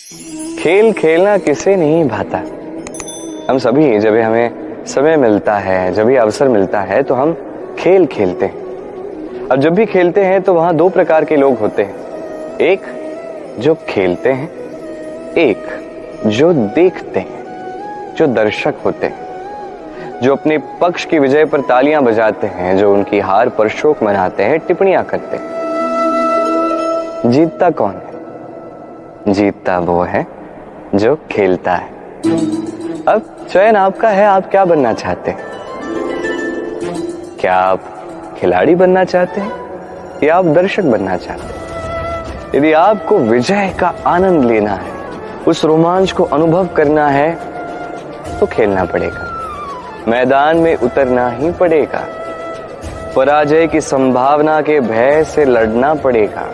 खेल खेलना किसे नहीं भाता। हम सभी जब हमें समय मिलता है, जब भी अवसर मिलता है तो हम खेल खेलते हैं। अब जब भी खेलते हैं तो वहां दो प्रकार के लोग होते हैं, एक जो खेलते हैं, एक जो देखते हैं, जो दर्शक होते हैं, जो अपने पक्ष की विजय पर तालियां बजाते हैं, जो उनकी हार पर शोक मनाते हैं, टिप्पणियां करते हैं। जीतता कौन है? जीतता वो है जो खेलता है। अब चयन आपका है, आप क्या बनना चाहते हैं? क्या आप खिलाड़ी बनना चाहते हैं या आप दर्शक बनना चाहते हैं? यदि आपको विजय का आनंद लेना है, उस रोमांच को अनुभव करना है, तो खेलना पड़ेगा, मैदान में उतरना ही पड़ेगा, पराजय की संभावना के भय से लड़ना पड़ेगा,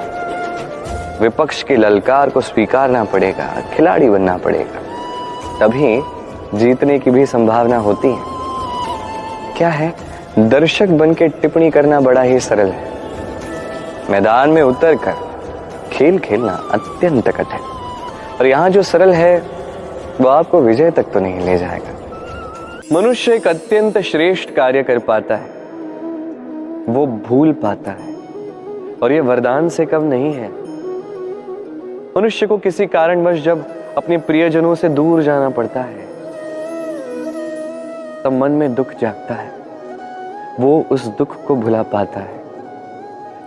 विपक्ष की ललकार को स्वीकारना पड़ेगा, खिलाड़ी बनना पड़ेगा, तभी जीतने की भी संभावना होती है। क्या है, दर्शक बन के टिप्पणी करना बड़ा ही सरल है, मैदान में उतरकर खेल खेलना अत्यंत कठिन। और यहां जो सरल है वो आपको विजय तक तो नहीं ले जाएगा। मनुष्य एक अत्यंत श्रेष्ठ कार्य कर पाता है, वो भूल पाता है, और ये वरदान से कम नहीं है। मनुष्य को किसी कारणवश जब अपने प्रियजनों से दूर जाना पड़ता है तब मन में दुख जागता है, वो उस दुख को भुला पाता है।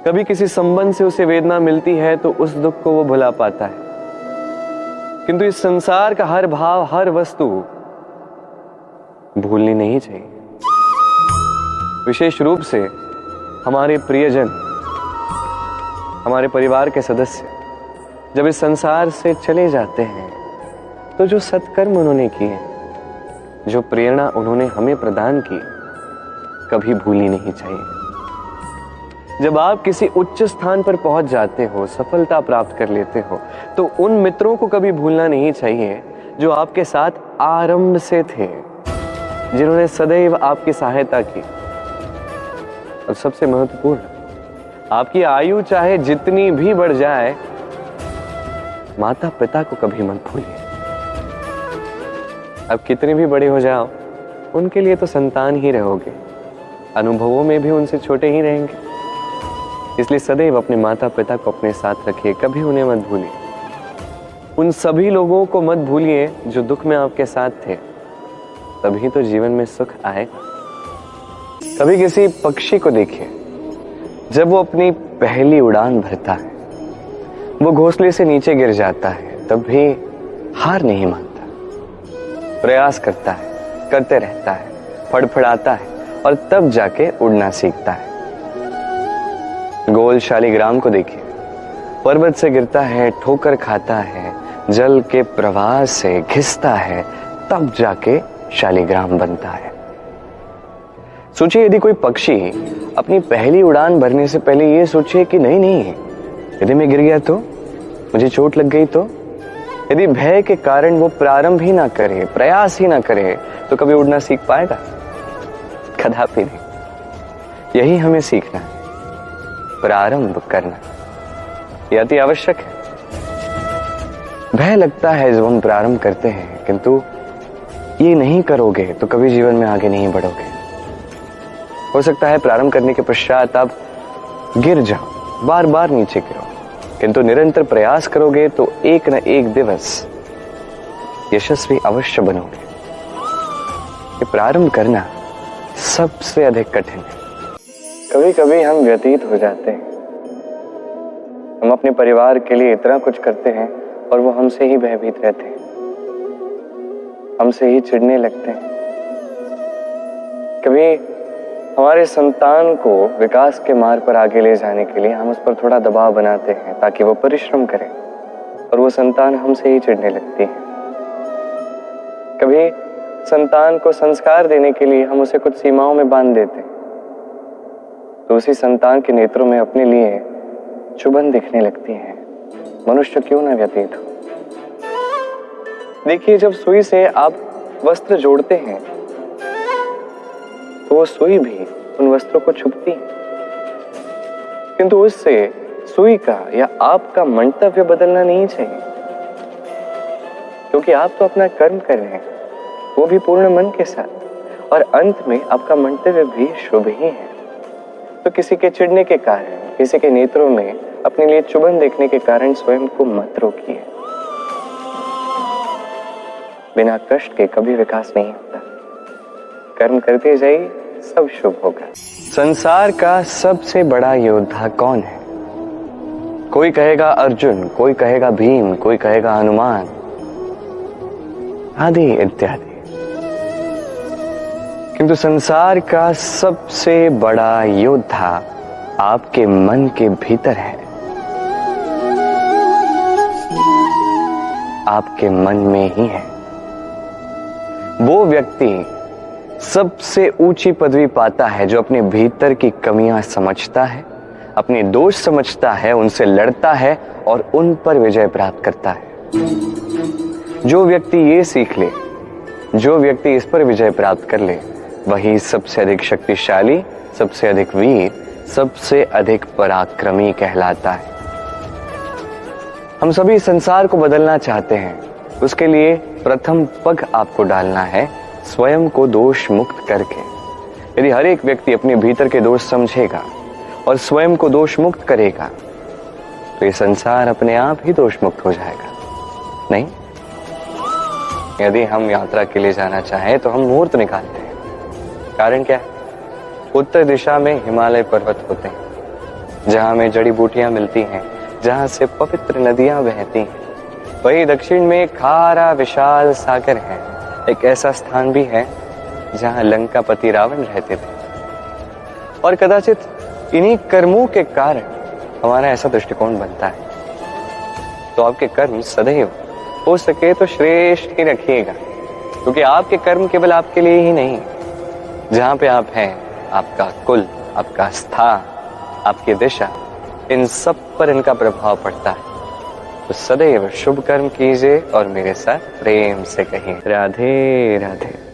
कभी किसी संबंध से उसे वेदना मिलती है तो उस दुख को वो भुला पाता है। किंतु इस संसार का हर भाव, हर वस्तु भूलनी नहीं चाहिए। विशेष रूप से हमारे प्रियजन, हमारे परिवार के सदस्य जब इस संसार से चले जाते हैं तो जो सत्कर्म उन्होंने किए, जो प्रेरणा उन्होंने हमें प्रदान की, कभी भूलनी नहीं चाहिए। जब आप किसी उच्च स्थान पर पहुंच जाते हो, सफलता प्राप्त कर लेते हो, तो उन मित्रों को कभी भूलना नहीं चाहिए जो आपके साथ आरंभ से थे, जिन्होंने सदैव आपकी सहायता की। और सबसे महत्वपूर्ण, आपकी आयु चाहे जितनी भी बढ़ जाए, माता पिता को कभी मत भूलिए। अब कितने भी बड़े हो जाओ, उनके लिए तो संतान ही रहोगे, अनुभवों में भी उनसे छोटे ही रहेंगे। इसलिए सदैव अपने माता पिता को अपने साथ रखिए, कभी उन्हें मत भूलिए। उन सभी लोगों को मत भूलिए जो दुख में आपके साथ थे, तभी तो जीवन में सुख आएगा। कभी किसी पक्षी को देखिए, जब वो अपनी पहली उड़ान भरता है, वो घोंसले से नीचे गिर जाता है, तब भी हार नहीं मानता, प्रयास करता है, करते रहता है, फड़फड़ाता है, और तब जाके उड़ना सीखता है। गोल शालिग्राम को देखिए, पर्वत से गिरता है, ठोकर खाता है, जल के प्रवाह से घिसता है, तब जाके शालिग्राम बनता है। सोचिए, यदि कोई पक्षी अपनी पहली उड़ान भरने से पहले ये सोचे कि नहीं, यदि मैं गिर गया तो, मुझे चोट लग गई तो, यदि भय के कारण वो प्रारंभ ही ना करे, प्रयास ही ना करे, तो कभी उड़ना सीख पाएगा? कदापि नहीं। यही हमें सीखना है, प्रारंभ करना, यह अति आवश्यक है। भय लगता है जब हम प्रारंभ करते हैं, किंतु ये नहीं करोगे तो कभी जीवन में आगे नहीं बढ़ोगे। हो सकता है प्रारंभ करने के पश्चात आप गिर जाओ, बार बार नीचे गिरो, किंतु निरंतर प्रयास करोगे तो एक न एक दिवस यशस्वी अवश्य बनोगे। ये प्रारंभ करना सबसे अधिक कठिन है। कभी कभी हम व्यतीत हो जाते हैं, हम अपने परिवार के लिए इतना कुछ करते हैं और वो हमसे ही भयभीत रहते हैं, हमसे ही चिढ़ने लगते हैं। कभी हमारे संतान को विकास के मार्ग पर आगे ले जाने के लिए हम उस पर थोड़ा दबाव बनाते हैं ताकि वो परिश्रम करे, और वो संतान हमसे ही चिढ़ने लगती है। कभी संतान को संस्कार देने के लिए हम उसे कुछ सीमाओं में बांध देते हैं, तो उसी संतान के नेत्रों में अपने लिए चुभन दिखने लगती है। मनुष्य क्यों ना व्यतीत हो। देखिए, जब सुई से आप वस्त्र जोड़ते हैं तो वो सुई भी उन वस्त्रों को छुपती है, किंतु उससे सुई का या आपका मंतव्य बदलना नहीं चाहिए। क्योंकि आप तो अपना कर्म कर रहे हैं, वो भी पूर्ण मन के साथ, और अंत में आपका मंतव्य भी शुभ ही है। तो किसी के चिढ़ने के कारण, किसी के नेत्रों में अपने लिए चुभन देखने के कारण स्वयं को मत रोकिए। बिना कष्ट के कभी विकास नहीं होता। कर्म करते जाइए, सब शुभ होगा। संसार का सबसे बड़ा योद्धा कौन है? कोई कहेगा अर्जुन, कोई कहेगा भीम, कोई कहेगा हनुमान आदि इत्यादि। किंतु संसार का सबसे बड़ा योद्धा आपके मन के भीतर है, आपके मन में ही है। वो व्यक्ति सबसे ऊंची पदवी पाता है जो अपने भीतर की कमियां समझता है, अपने दोष समझता है, उनसे लड़ता है और उन पर विजय प्राप्त करता है। जो व्यक्ति ये सीख ले, जो व्यक्ति इस पर विजय प्राप्त कर ले, वही सबसे अधिक शक्तिशाली, सबसे अधिक वीर, सबसे अधिक पराक्रमी कहलाता है। हम सभी संसार को बदलना चाहते हैं। उसके लिए प्रथम पग आपको डालना है स्वयं को दोष मुक्त करके। यदि हर एक व्यक्ति अपने भीतर के दोष समझेगा और स्वयं को दोष मुक्त करेगा तो ये संसार अपने आप ही दोष मुक्त हो जाएगा। नहीं, यदि हम यात्रा के लिए जाना चाहें तो हम मुहूर्त निकालते हैं। कारण क्या है? उत्तर दिशा में हिमालय पर्वत होते हैं, जहां में जड़ी बूटियां मिलती हैं, जहां से पवित्र नदियां बहती हैं। वही दक्षिण में खारा विशाल सागर है। एक ऐसा स्थान भी है जहां लंकापति रावण रहते थे। और कदाचित इन्हीं कर्मों के कारण हमारा ऐसा दृष्टिकोण बनता है। तो आपके कर्म सदैव हो सके तो श्रेष्ठ ही रखिएगा, क्योंकि आपके कर्म केवल आपके लिए ही नहीं, जहां पे आप हैं, आपका कुल, आपका स्थान, आपकी दिशा, इन सब पर इनका प्रभाव पड़ता है। तो सदैव शुभ कर्म कीजिए और मेरे साथ प्रेम से कहिए राधे राधे।